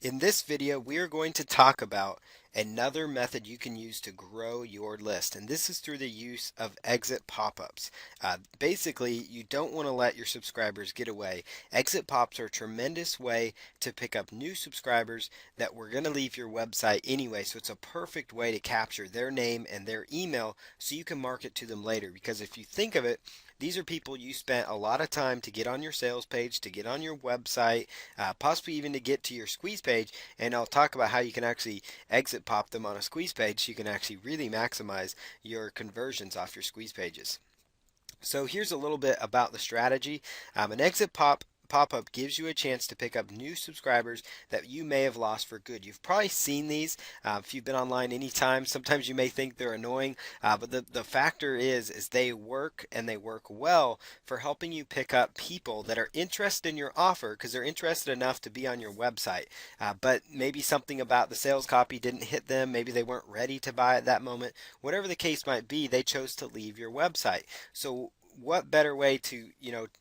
In this video, we are going to talk about another method you can use to grow your list, and this is through the use of exit pop-ups. Basically, you don't want to let your subscribers get away. Exit pops are a tremendous way to pick up new subscribers that were going to leave your website anyway, so it's a perfect way to capture their name and their email so you can market to them later. Because if you think of it, these are people you spent a lot of time to get on your sales page, to get on your website, possibly even to get to your squeeze page. And I'll talk about how you can actually exit pop them on a squeeze page so you can actually really maximize your conversions off your squeeze pages. So here's a little bit about the strategy. An exit pop-up gives you a chance to pick up new subscribers that you may have lost for good. You've probably seen these if you've been online anytime. Sometimes you may think they're annoying, but the factor is they work, and they work well for helping you pick up people that are interested in your offer because they're interested enough to be on your website. But maybe something about the sales copy didn't hit them. Maybe they weren't ready to buy at that moment. Whatever the case might be, they chose to leave your website. So what better way to,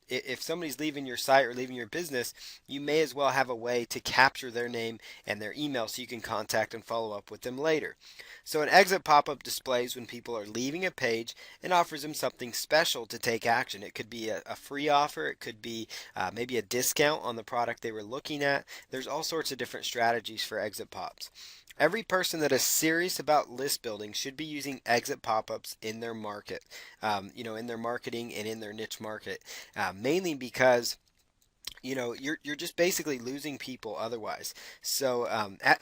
if somebody's leaving your site or leaving your business, you may as well have a way to capture their name and their email so you can contact and follow up with them later. So an exit pop-up displays when people are leaving a page and offers them something special to take action. It could be a free offer. It could be maybe a discount on the product they were looking at. There's all sorts of different strategies for exit pops. Every person that is serious about list building should be using exit pop-ups in their market, in their marketing and in their niche market, mainly because you're just basically losing people otherwise. So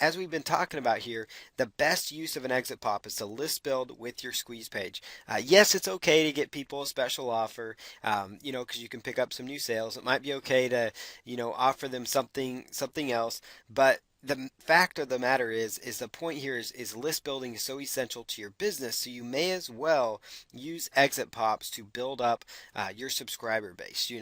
as we've been talking about here, the best use of an exit pop is to list build with your squeeze page. Yes, it's okay to get people a special offer, because you can pick up some new sales. It might be okay to offer them something else, but the fact of the matter is the point here is list building is so essential to your business, so you may as well use exit pops to build up your subscriber base.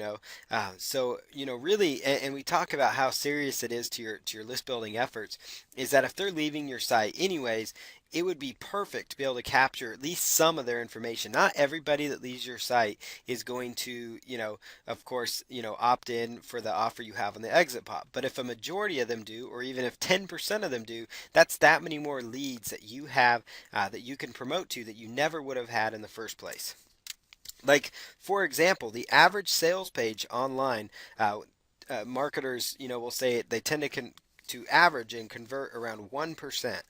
Really, and we talk about how serious it is to your list building efforts, is that if they're leaving your site anyways, it would be perfect to be able to capture at least some of their information. Not everybody that leaves your site is going to, of course, opt in for the offer you have on the exit pop. But if a majority of them do, or even if 10% of them do, that's that many more leads that you have that you can promote to that you never would have had in the first place. Like, for example, the average sales page online, marketers, will say they tend to average and convert around 1%.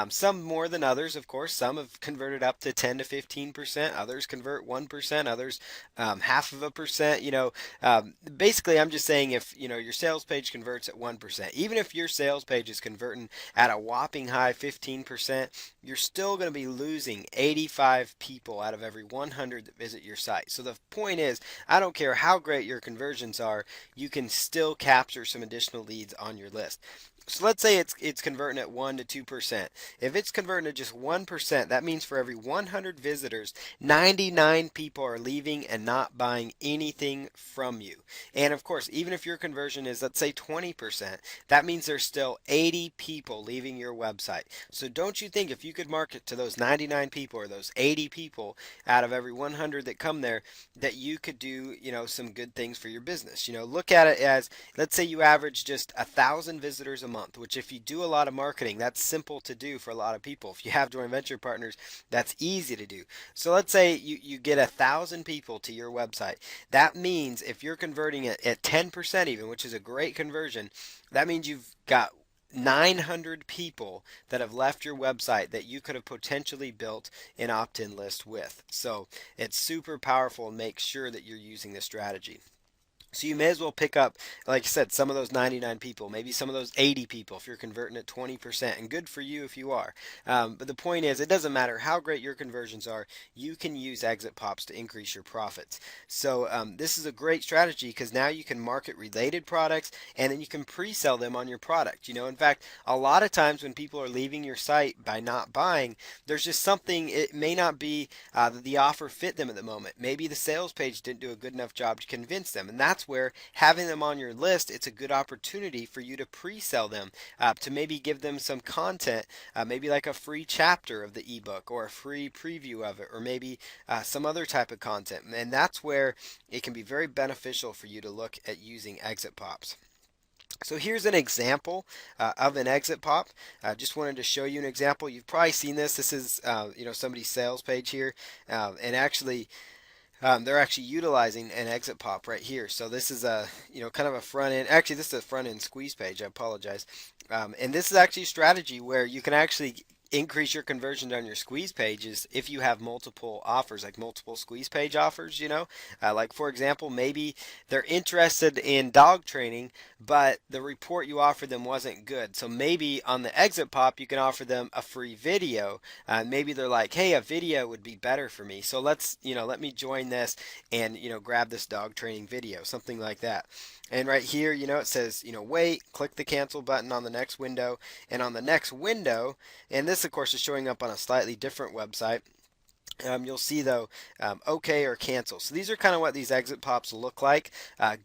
Some more than others, of course. Some have converted up to 10 to 15%. Others convert 1%. Others half of a percent. Basically, I'm just saying if your sales page converts at 1%, even if your sales page is converting at a whopping high 15%, you're still going to be losing 85 people out of every 100 that visit your site. So the point is, I don't care how great your conversions are, you can still capture some additional leads on your list. So let's say it's converting at 1 to 2%. If it's converting at just 1%, that means for every 100 visitors, 99 people are leaving and not buying anything from you. And of course, even if your conversion is, let's say, 20%, that means there's still 80 people leaving your website. So don't you think if you could market to those 99 people or those 80 people out of every 100 that come there, that you could do, some good things for your business? Look at it as, let's say you average just 1,000 visitors a month, which if you do a lot of marketing, that's simple to do for a lot of people. If you have joint venture partners, that's easy to do. So let's say you get 1,000 people to your website. That means if you're converting it at 10% even, which is a great conversion, that means you've got 900 people that have left your website that you could have potentially built an opt-in list with. So it's super powerful, and make sure that you're using this strategy. So you may as well pick up, like I said, some of those 99 people, maybe some of those 80 people if you're converting at 20%, and good for you if you are. But the point is, it doesn't matter how great your conversions are, you can use exit pops to increase your profits. So this is a great strategy because now you can market related products, and then you can pre-sell them on your product. In fact, a lot of times when people are leaving your site by not buying, there's just something, it may not be that the offer fit them at the moment. Maybe the sales page didn't do a good enough job to convince them, and that's where having them on your list, it's a good opportunity for you to pre-sell them, to maybe give them some content, maybe like a free chapter of the ebook or a free preview of it, or maybe some other type of content. And that's where it can be very beneficial for you to look at using exit pops. So here's an example of an exit pop. Just wanted to show you an example. You've probably seen this. This is somebody's sales page here, and actually they're actually utilizing an exit pop right here. So this is a kind of a front end. Actually, this is a front end squeeze page. I apologize. And this is actually a strategy where you can actually increase your conversion on your squeeze pages if you have multiple offers, like multiple squeeze page offers. Like for example, maybe they're interested in dog training, but the report you offered them wasn't good. So maybe on the exit pop, you can offer them a free video. Maybe they're like, hey, a video would be better for me. So let me join this and, grab this dog training video, something like that. And right here, it says, wait, click the cancel button on the next window. And on the next window, and this, of course, is showing up on a slightly different website. You'll see though, OK or cancel. So these are kind of what these exit pops look like.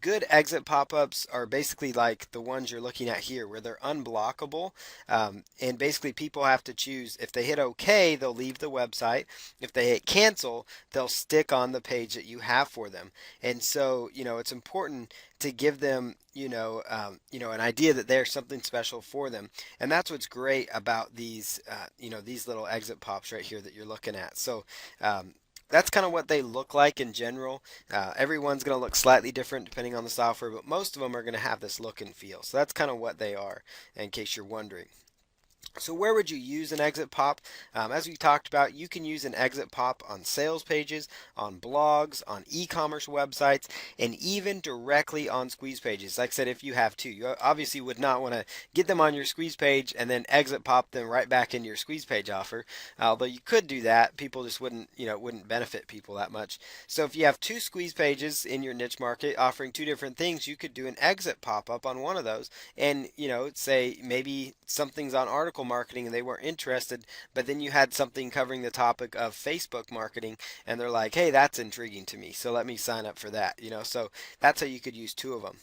Good exit pop-ups are basically like the ones you're looking at here, where they're unblockable, and basically people have to choose. If they hit OK, they'll leave the website. If they hit cancel, they'll stick on the page that you have for them. And so it's important to give them an idea that there's something special for them. And that's what's great about these little exit pops right here that you're looking at. So that's kind of what they look like in general. Everyone's going to look slightly different depending on the software, but most of them are going to have this look and feel. So that's kind of what they are, in case you're wondering. So where would you use an exit pop? As we talked about, you can use an exit pop on sales pages, on blogs, on e-commerce websites, and even directly on squeeze pages. Like I said, if you have two, you obviously would not want to get them on your squeeze page and then exit pop them right back into your squeeze page offer. Although you could do that, people just wouldn't benefit people that much. So if you have two squeeze pages in your niche market offering two different things, you could do an exit pop up on one of those, and say maybe something's on article marketing and they weren't interested, but then you had something covering the topic of Facebook marketing and they're like, hey, that's intriguing to me, so let me sign up for that. So that's how you could use two of them.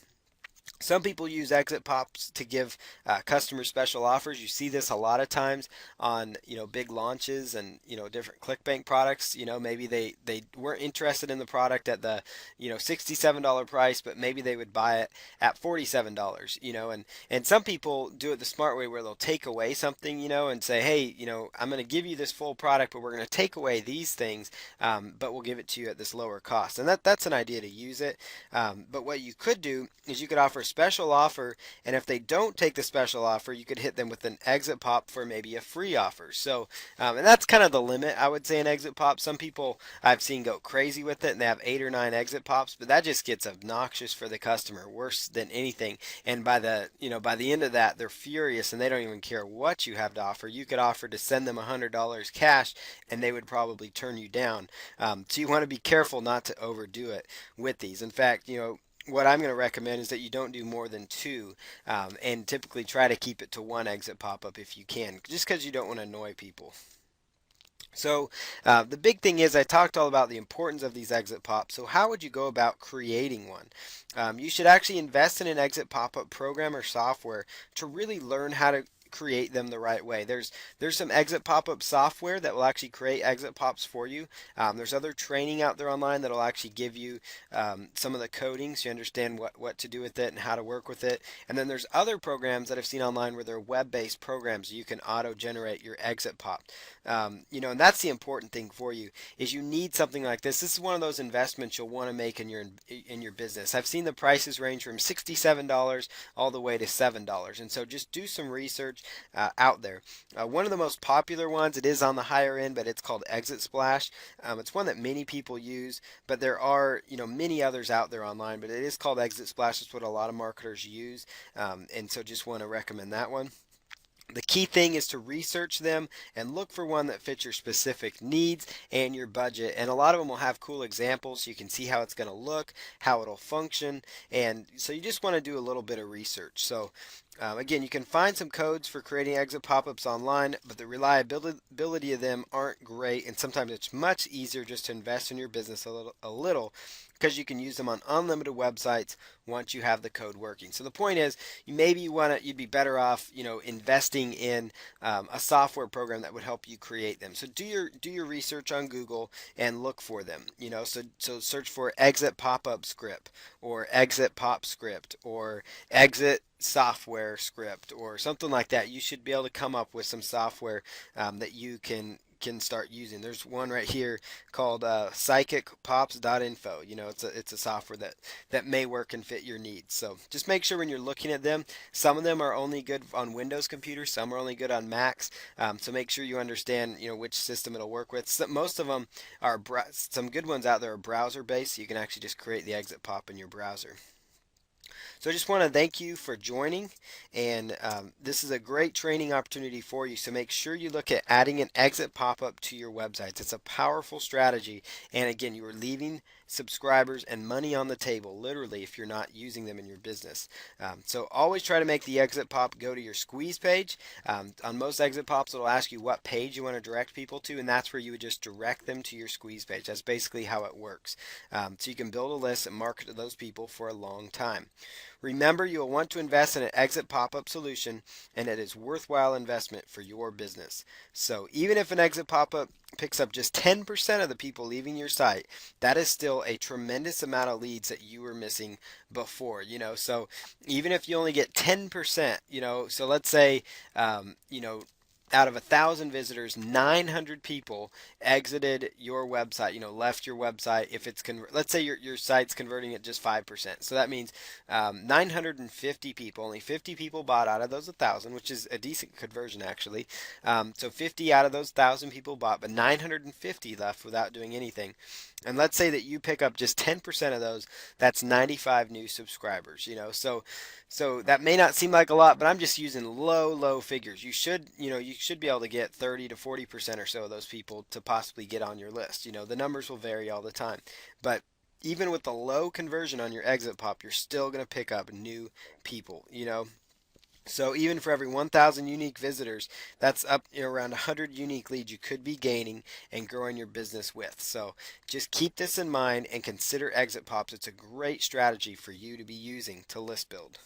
Some people use exit pops to give customers special offers. You see this a lot of times on big launches and different ClickBank products. Maybe they weren't interested in the product at the $67 price, but maybe they would buy it at $47. And some people do it the smart way where they'll take away something and say, hey, I'm going to give you this full product, but we're going to take away these things, but we'll give it to you at this lower cost. And that's an idea to use it. But what you could do is you could offer a special offer, and if they don't take the special offer, you could hit them with an exit pop for maybe a free offer. So, and that's kind of the limit, I would say, an exit pop. Some people I've seen go crazy with it, and they have 8 or 9 exit pops, but that just gets obnoxious for the customer, worse than anything. And by the end of that, they're furious, and they don't even care what you have to offer. You could offer to send them $100 cash, and they would probably turn you down. So you want to be careful not to overdo it with these. In fact, what I'm going to recommend is that you don't do more than 2, and typically try to keep it to 1 exit pop-up if you can, just because you don't want to annoy people. So the big thing is I talked all about the importance of these exit pops. So how would you go about creating one? You should actually invest in an exit pop-up program or software to really learn how to create them the right way. There's some exit pop-up software that will actually create exit pops for you. There's other training out there online that will actually give you some of the coding so you understand what to do with it and how to work with it. And then there's other programs that I've seen online where they're web-based programs. You can auto-generate your exit pop. And that's the important thing for you is you need something like this. This is one of those investments you'll want to make in your business. I've seen the prices range from $67 all the way to $7, and so just do some research out there. One of the most popular ones, it is on the higher end, but it's called Exit Splash. It's one that many people use, but there are many others out there online, but it is called Exit Splash. It's what a lot of marketers use, and so just want to recommend that one. The key thing is to research them and look for one that fits your specific needs and your budget. And a lot of them will have cool examples so you can see how it's going to look, how it'll function. And so you just want to do a little bit of research. So again, you can find some codes for creating exit pop-ups online, but the reliability of them aren't great. And sometimes it's much easier just to invest in your business a little because you can use them on unlimited websites once you have the code working. So the point is, you'd be better off, investing in a software program that would help you create them. So do your research on Google and look for them. So search for exit pop-up script or exit pop script or exit software script or something like that. You should be able to come up with some software that you can start using. There's one right here called psychicpops.info. It's a software that may work and fit your needs. So just make sure when you're looking at them, some of them are only good on Windows computers, some are only good on Macs. So make sure you understand which system it'll work with. So most of them are some good ones out there are browser based, so you can actually just create the exit pop in your browser. So I just want to thank you for joining, and this is a great training opportunity for you. So make sure you look at adding an exit pop-up to your websites. It's a powerful strategy, and again, you are leaving subscribers and money on the table, literally, if you're not using them in your business. So always try to make the exit pop go to your squeeze page. On most exit pops, it'll ask you what page you want to direct people to, and that's where you would just direct them to your squeeze page. That's basically how it works. So you can build a list and market to those people for a long time. Remember, you will want to invest in an exit pop-up solution, and it is worthwhile investment for your business. So even if an exit pop-up picks up just 10% of the people leaving your site, that is still a tremendous amount of leads that you were missing before. So even if you only get 10%, so let's say, out of 1,000 visitors, 900 people exited your website, left your website. If it's let's say your site's converting at just 5%, so that means 950 people, only 50 people bought out of those 1,000, which is a decent conversion actually. So 50 out of those 1,000 people bought, but 950 left without doing anything. And let's say that you pick up just 10% of those, that's 95 new subscribers. So that may not seem like a lot, but I'm just using low figures. You should be able to get 30 to 40% or so of those people to possibly get on your list. The numbers will vary all the time, but even with the low conversion on your exit pop, you're still going to pick up new people. So even for every 1,000 unique visitors, that's up around 100 unique leads you could be gaining and growing your business with. So just keep this in mind and consider exit pops. It's a great strategy for you to be using to list build.